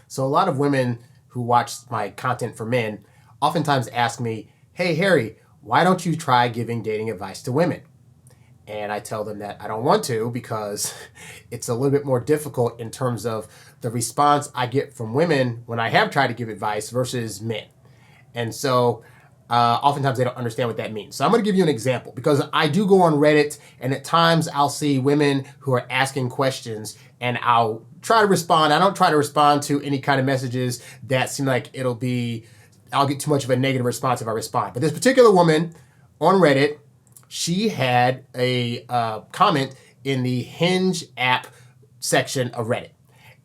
So a lot of women who watch my content for men oftentimes ask me, hey, Harry, why don't you try giving dating advice to women? And I tell them that I don't want to because it's a little bit more difficult in terms of the response I get from women when I have tried to give advice versus men. And so oftentimes they don't understand what that means. So I'm going to give you an example because I do go on Reddit and at times I'll see women who are asking questions and I'll try to respond. I don't try to respond to any kind of messages that seem like I'll get too much of a negative response if I respond. But this particular woman on Reddit, she had a comment in the Hinge app section of Reddit.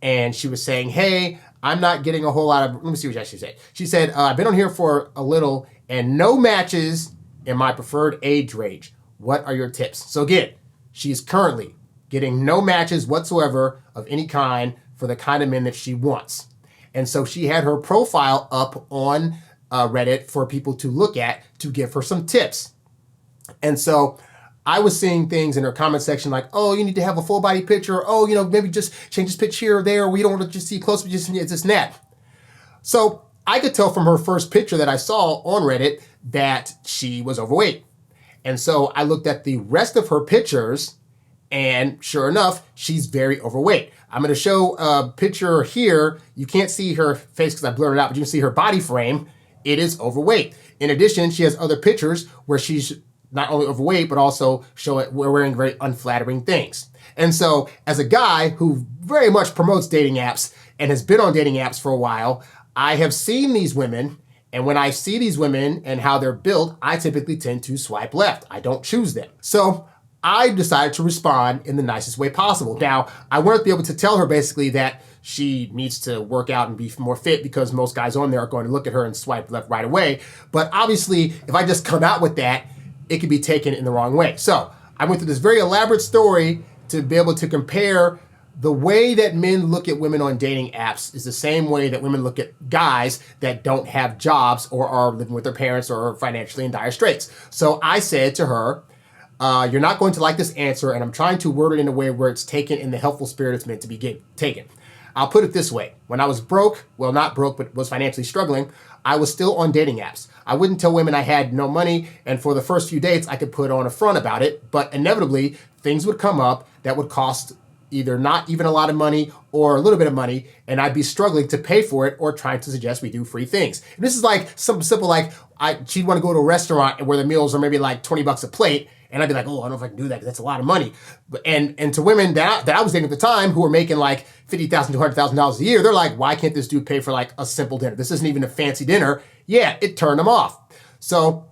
And she was saying, hey, I'm not getting a whole lot of, let me see what she actually said. She said, I've been on here for a little and no matches in my preferred age range. What are your tips? So again, she's currently getting no matches whatsoever of any kind for the kind of men that she wants. And so she had her profile up on Reddit for people to look at to give her some tips. And so I was seeing things in her comment section like, oh, you need to have a full body picture. Oh, maybe just change this pitch here or there. We don't want to just see close, but just this and that. So I could tell from her first picture that I saw on Reddit that she was overweight. And so I looked at the rest of her pictures and sure enough, she's very overweight. I'm going to show a picture here. You can't see her face because I blurred it out, but you can see her body frame. It is overweight. In addition, she has other pictures where she's not only overweight, but also we're wearing very unflattering things. And so as a guy who very much promotes dating apps and has been on dating apps for a while, I have seen these women. And when I see these women and how they're built, I typically tend to swipe left. I don't choose them. So I decided to respond in the nicest way possible. Now, I won't be able to tell her basically that she needs to work out and be more fit because most guys on there are going to look at her and swipe left right away. But obviously, if I just come out with that, it could be taken in the wrong way. So I went through this very elaborate story to be able to compare the way that men look at women on dating apps is the same way that women look at guys that don't have jobs or are living with their parents or are financially in dire straits. So I said to her, you're not going to like this answer, and I'm trying to word it in a way where it's taken in the helpful spirit it's meant to be taken. I'll put it this way. When I was broke, well, not broke, but was financially struggling, I was still on dating apps. I wouldn't tell women I had no money, and for the first few dates, I could put on a front about it, but inevitably, things would come up that would cost either not even a lot of money or a little bit of money, and I'd be struggling to pay for it or trying to suggest we do free things. And this is like something simple like she'd want to go to a restaurant where the meals are maybe like $20 a plate, and I'd be like, oh, I don't know if I can do that because that's a lot of money. And to women that I was dating at the time who were making like $50,000 to $100,000 a year, they're like, why can't this dude pay for like a simple dinner? This isn't even a fancy dinner. Yeah, it turned them off. So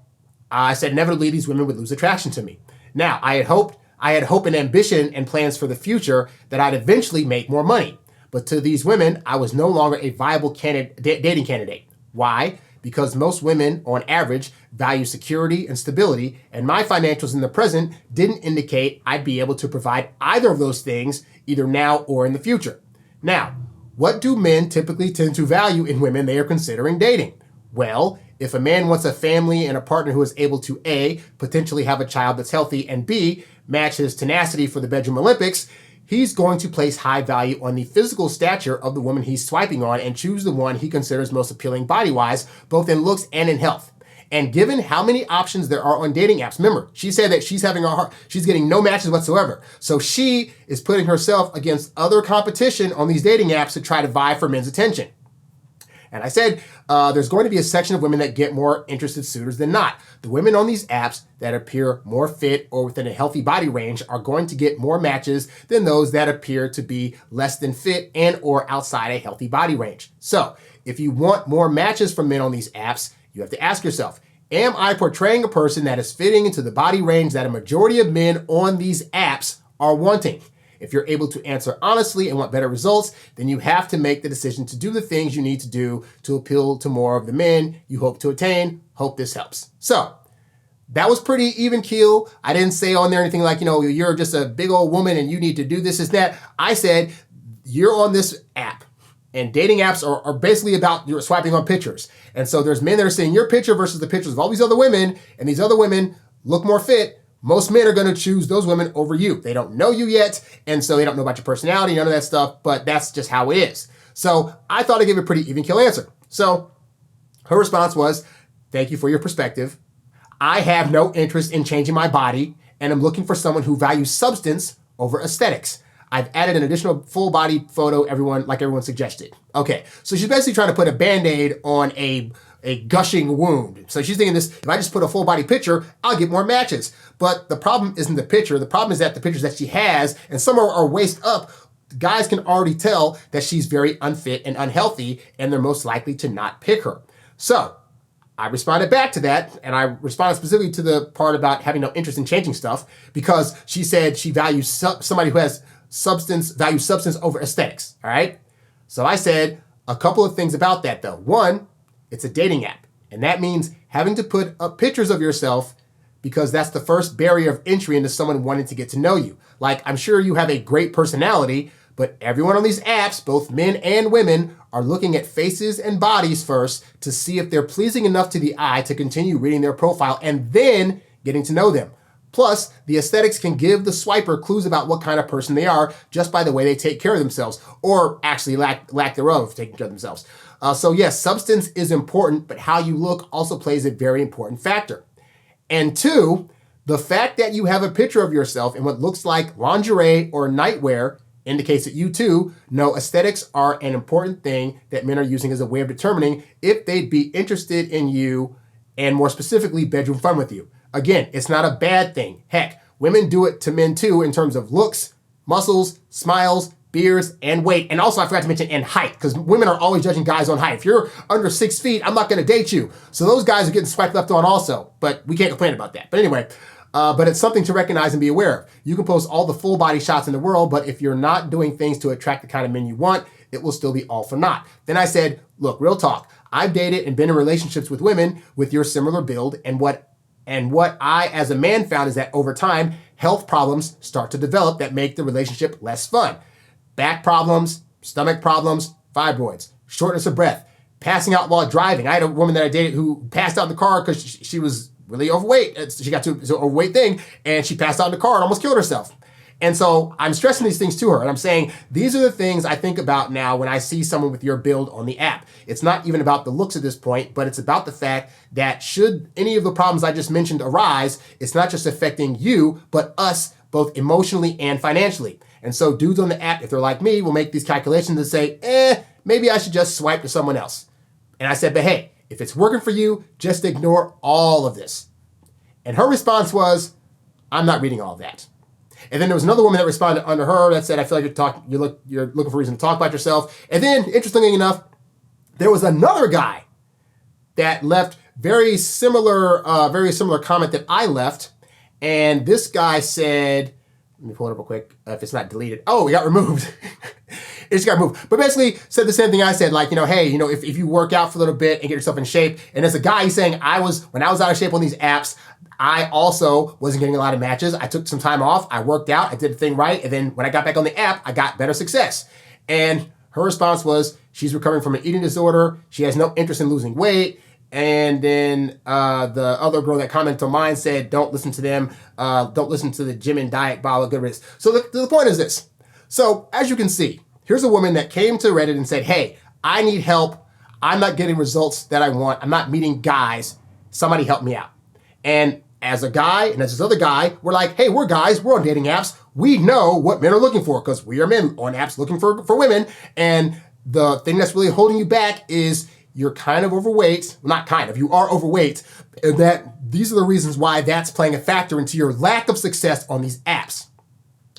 I said inevitably these women would lose attraction to me. Now, I had hope and ambition and plans for the future that I'd eventually make more money. But to these women, I was no longer a viable dating candidate. Why? Because most women, on average, value security and stability, and my financials in the present didn't indicate I'd be able to provide either of those things, either now or in the future. Now, what do men typically tend to value in women they are considering dating? Well, if a man wants a family and a partner who is able to A, potentially have a child that's healthy, and B, match his tenacity for the bedroom Olympics, he's going to place high value on the physical stature of the woman he's swiping on and choose the one he considers most appealing body-wise, both in looks and in health. And given how many options there are on dating apps, remember, she said that she's getting no matches whatsoever. So she is putting herself against other competition on these dating apps to try to vie for men's attention. And I said, there's going to be a section of women that get more interested suitors than not. The women on these apps that appear more fit or within a healthy body range are going to get more matches than those that appear to be less than fit and or outside a healthy body range. So if you want more matches from men on these apps, you have to ask yourself, am I portraying a person that is fitting into the body range that a majority of men on these apps are wanting? If you're able to answer honestly and want better results, then you have to make the decision to do the things you need to do to appeal to more of the men you hope to attain. Hope this helps. So that was pretty even keel. I didn't say on there anything like, you're just a big old woman and you need to do this, that. I said, you're on this app. And dating apps are basically about you're swiping on pictures. And so there's men that are seeing your picture versus the pictures of all these other women, and these other women look more fit. Most men are going to choose those women over you. They don't know you yet, and so they don't know about your personality, none of that stuff, but that's just how it is. So I thought I gave a pretty even kill answer. So her response was, thank you for your perspective. I have no interest in changing my body, and I'm looking for someone who values substance over aesthetics. I've added an additional full body photo, everyone suggested. Okay, so she's basically trying to put a Band-Aid on a gushing wound. So she's thinking this, if I just put a full body picture, I'll get more matches. But the problem isn't the picture. The problem is that the pictures that she has, and some are waist up, guys can already tell that she's very unfit and unhealthy, and they're most likely to not pick her. So I responded back to that, and I responded specifically to the part about having no interest in changing stuff, because she said she values somebody who has values substance over aesthetics, all right? So I said a couple of things about that, though. One, it's a dating app, and that means having to put up pictures of yourself, because that's the first barrier of entry into someone wanting to get to know you. Like, I'm sure you have a great personality, but everyone on these apps, both men and women, are looking at faces and bodies first to see if they're pleasing enough to the eye to continue reading their profile and then getting to know them. Plus, the aesthetics can give the swiper clues about what kind of person they are just by the way they take care of themselves, or actually lack thereof of taking care of themselves. So yes, substance is important, but how you look also plays a very important factor. And two, the fact that you have a picture of yourself in what looks like lingerie or nightwear indicates that you too know aesthetics are an important thing that men are using as a way of determining if they'd be interested in you, and more specifically, bedroom fun with you. Again, it's not a bad thing. Heck, women do it to men too in terms of looks, muscles, smiles, beards, and weight. And also, I forgot to mention, and height, because women are always judging guys on height. If you're under 6 feet, I'm not going to date you. So those guys are getting swiped left on also, but we can't complain about that. But anyway, but it's something to recognize and be aware of. You can post all the full body shots in the world, but if you're not doing things to attract the kind of men you want, it will still be all for naught. Then I said, look, real talk. I've dated and been in relationships with women with your similar build, and what I, as a man, found is that over time, health problems start to develop that make the relationship less fun. Back problems, stomach problems, fibroids, shortness of breath, passing out while driving. I had a woman that I dated who passed out in the car because she was really overweight. She got to an overweight thing, and she passed out in the car and almost killed herself. And so I'm stressing these things to her, and I'm saying, these are the things I think about now when I see someone with your build on the app. It's not even about the looks at this point, but it's about the fact that should any of the problems I just mentioned arise, it's not just affecting you, but us, both emotionally and financially. And so dudes on the app, if they're like me, will make these calculations and say, maybe I should just swipe to someone else. And I said, but hey, if it's working for you, just ignore all of this. And her response was, I'm not reading all of that. And then there was another woman that responded under her that said, I feel like you're looking for a reason to talk about yourself. And then, interestingly enough, there was another guy that left very similar comment that I left. And this guy said, let me pull it up real quick. If it's not deleted. Oh, it got removed. It just got removed. But basically said the same thing I said, like, hey, if you work out for a little bit and get yourself in shape. And as a guy, he's saying, when I was out of shape on these apps, I also wasn't getting a lot of matches. I took some time off. I worked out. I did the thing right. And then when I got back on the app, I got better success. And her response was, she's recovering from an eating disorder. She has no interest in losing weight. And then the other girl that commented on mine said, don't listen to them. Don't listen to the gym and diet bottle of good riddance. So the point is this. So as you can see, here's a woman that came to Reddit and said, hey, I need help. I'm not getting results that I want. I'm not meeting guys. Somebody help me out. And as a guy and as this other guy, we're like, hey, we're guys. We're on dating apps. We know what men are looking for because we are men on apps looking for women. And the thing that's really holding you back is you're kind of overweight. Well, not kind of. You are overweight. And that these are the reasons why that's playing a factor into your lack of success on these apps.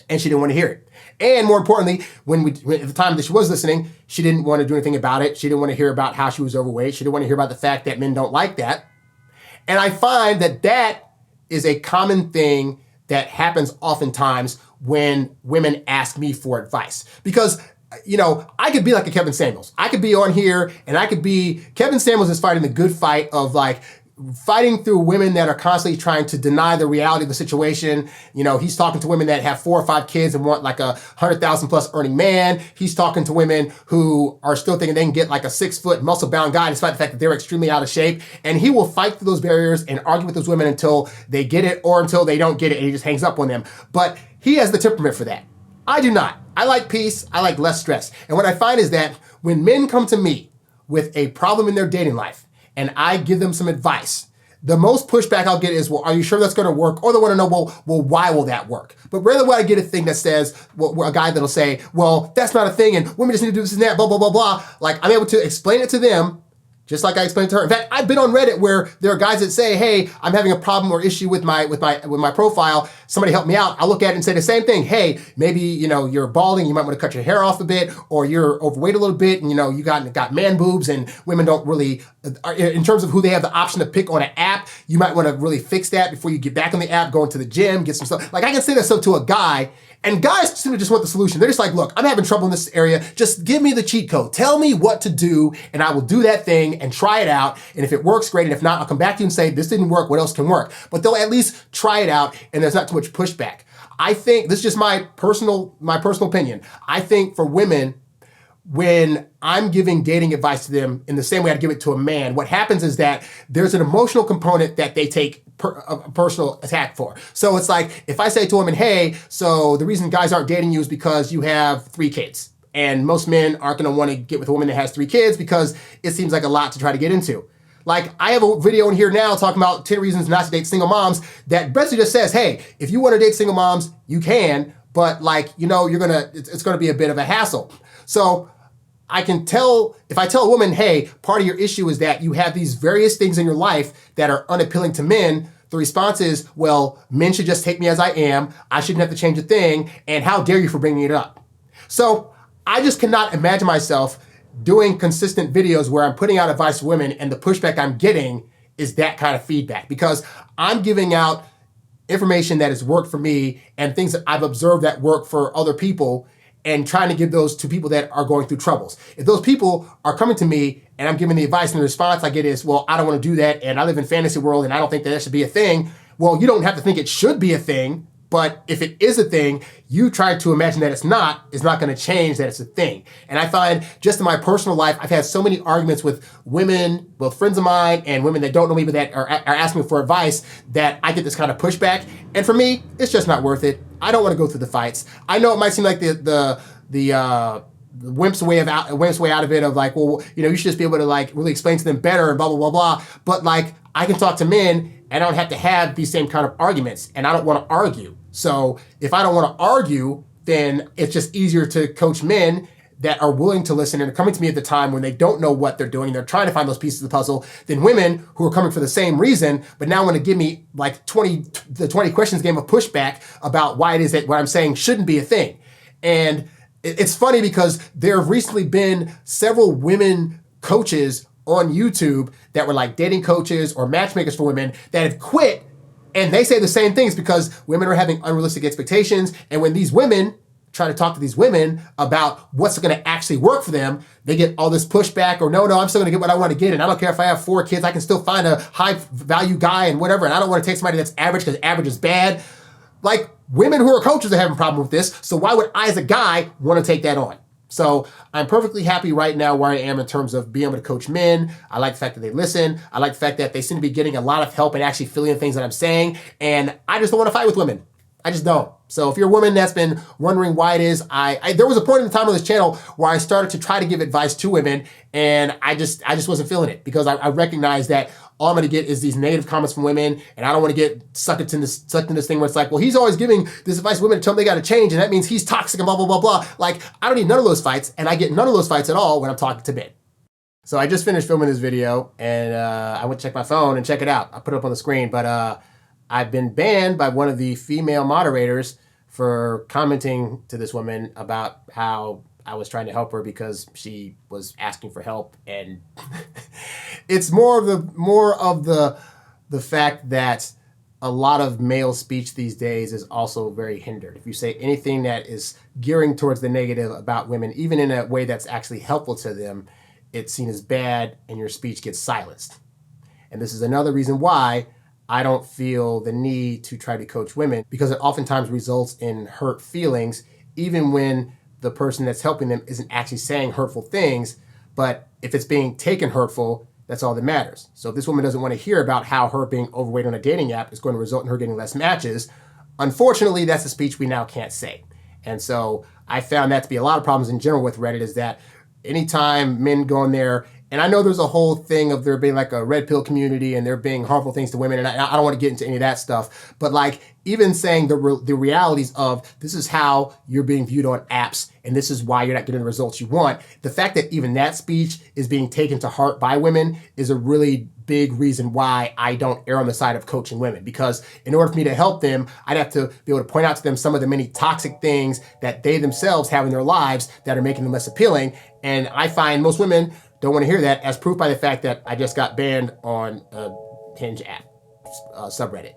And she didn't want to hear it. And more importantly, at the time that she was listening, she didn't want to do anything about it. She didn't want to hear about how she was overweight. She didn't want to hear about the fact that men don't like that. And I find that is a common thing that happens oftentimes when women ask me for advice. Because, I could be like a Kevin Samuels. I could be on here and Kevin Samuels is fighting the good fight of like fighting through women that are constantly trying to deny the reality of the situation. He's talking to women that have 4 or 5 kids and want like a 100,000 plus earning man. He's talking to women who are still thinking they can get like a 6-foot muscle bound guy despite the fact that they're extremely out of shape. And he will fight through those barriers and argue with those women until they get it or until they don't get it and he just hangs up on them. But he has the temperament for that. I do not. I like peace. I like less stress. And what I find is that when men come to me with a problem in their dating life and I give them some advice, the most pushback I'll get is, well, are you sure that's going to work? Or they want to know, well, why will that work? But rarely will I get a thing that says, well, a guy that'll say, well, that's not a thing, and women just need to do this and that, blah, blah, blah, blah. Like, I'm able to explain it to them just like I explained to her. In fact, I've been on Reddit where there are guys that say, hey, I'm having a problem or issue with my profile. Somebody help me out. I'll look at it and say the same thing. Hey, maybe, you're balding. You might want to cut your hair off a bit, or you're overweight a little bit, and, you got man boobs, and women don't really, in terms of who they have the option to pick on an app, you might want to really fix that before you get back on the app, go into the gym, get some stuff. Like, I can say that stuff to a guy, and guys seem to just want the solution. They're just like, look, I'm having trouble in this area. Just give me the cheat code. Tell me what to do, and I will do that thing and try it out. And if it works, great. And if not, I'll come back to you and say, this didn't work. What else can work? But they'll at least try it out, and there's not too much pushback. I think, this is just my personal opinion. I think for women, when I'm giving dating advice to them in the same way I'd give it to a man, what happens is that there's an emotional component that they take a personal attack for. So it's like, if I say to a woman, hey, so the reason guys aren't dating you is because you have 3 kids. And most men aren't going to want to get with a woman that has 3 kids because it seems like a lot to try to get into. Like, I have a video in here now talking about 10 reasons not to date single moms that basically just says, hey, if you want to date single moms, you can, but it's going to be a bit of a hassle. So I can tell, if I tell a woman, hey, part of your issue is that you have these various things in your life that are unappealing to men, the response is, well, men should just take me as I am. I shouldn't have to change a thing. And how dare you for bringing it up? So I just cannot imagine myself doing consistent videos where I'm putting out advice to women and the pushback I'm getting is that kind of feedback, because I'm giving out information that has worked for me and things that I've observed that work for other people, and trying to give those to people that are going through troubles. If those people are coming to me and I'm giving the advice and the response I get is, well, I don't want to do that, and I live in fantasy world and I don't think that should be a thing. Well, you don't have to think it should be a thing, but if it is a thing, you try to imagine that it's not going to change that it's a thing. And I find just in my personal life, I've had so many arguments with women, both friends of mine and women that don't know me but that are asking me for advice, that I get this kind of pushback. And for me, it's just not worth it. I don't want to go through the fights. I know it might seem like the wimp's way out of it, of like, well, you should just be able to like really explain to them better and blah, blah, blah, blah. But like, I can talk to men and I don't have to have these same kind of arguments, and I don't want to argue. So if I don't want to argue, then it's just easier to coach men that are willing to listen and are coming to me at the time when they don't know what they're doing. They're trying to find those pieces of the puzzle, than women who are coming for the same reason, but now want to give me like 20 questions game of pushback about why it is that what I'm saying shouldn't be a thing. And it's funny because there have recently been several women coaches on YouTube that were like dating coaches or matchmakers for women that have quit, and they say the same things because women are having unrealistic expectations. And when these women try to talk to these women about what's going to actually work for them, they get all this pushback, or no, I'm still going to get what I want to get, and I don't care if I have 4 kids, I can still find a high value guy and whatever, and I don't want to take somebody that's average because average is bad. Like, women who are coaches are having a problem with this, so why would I as a guy want to take that on? So I'm perfectly happy right now where I am in terms of being able to coach men. I like the fact that they listen. I like the fact that they seem to be getting a lot of help and actually feeling the things that I'm saying. And I just don't want to fight with women. I just don't. So if you're a woman that's been wondering why it is, there was a point in the time on this channel where I started to try to give advice to women, and I just wasn't feeling it, because I recognized that all I'm going to get is these negative comments from women, and I don't want to get sucked into this thing where it's like, well, he's always giving this advice to women to tell them they got to change, and that means he's toxic and blah, blah, blah, blah. Like, I don't need none of those fights, and I get none of those fights at all when I'm talking to men. So I just finished filming this video, and I went to check my phone and check it out. I put it up on the screen, but I've been banned by one of the female moderators for commenting to this woman about how I was trying to help her because she was asking for help. And it's more of the fact that a lot of male speech these days is also very hindered. If you say anything that is gearing towards the negative about women, even in a way that's actually helpful to them, it's seen as bad and your speech gets silenced. And this is another reason why I don't feel the need to try to coach women, because it oftentimes results in hurt feelings, even when the person that's helping them isn't actually saying hurtful things. But if it's being taken hurtful, that's all that matters. So if this woman doesn't want to hear about how her being overweight on a dating app is going to result in her getting less matches, unfortunately, that's a speech we now can't say. And so I found that to be a lot of problems in general with Reddit, is that anytime men go in there, and I know there's a whole thing of there being like a red pill community and there being harmful things to women, and I don't want to get into any of that stuff, but like even saying the realities of this is how you're being viewed on apps and this is why you're not getting the results you want. The fact that even that speech is being taken to heart by women is a really big reason why I don't err on the side of coaching women, because in order for me to help them, I'd have to be able to point out to them some of the many toxic things that they themselves have in their lives that are making them less appealing. And I find most women don't want to hear that, as proof by the fact that I just got banned on a Hinge app, subreddit.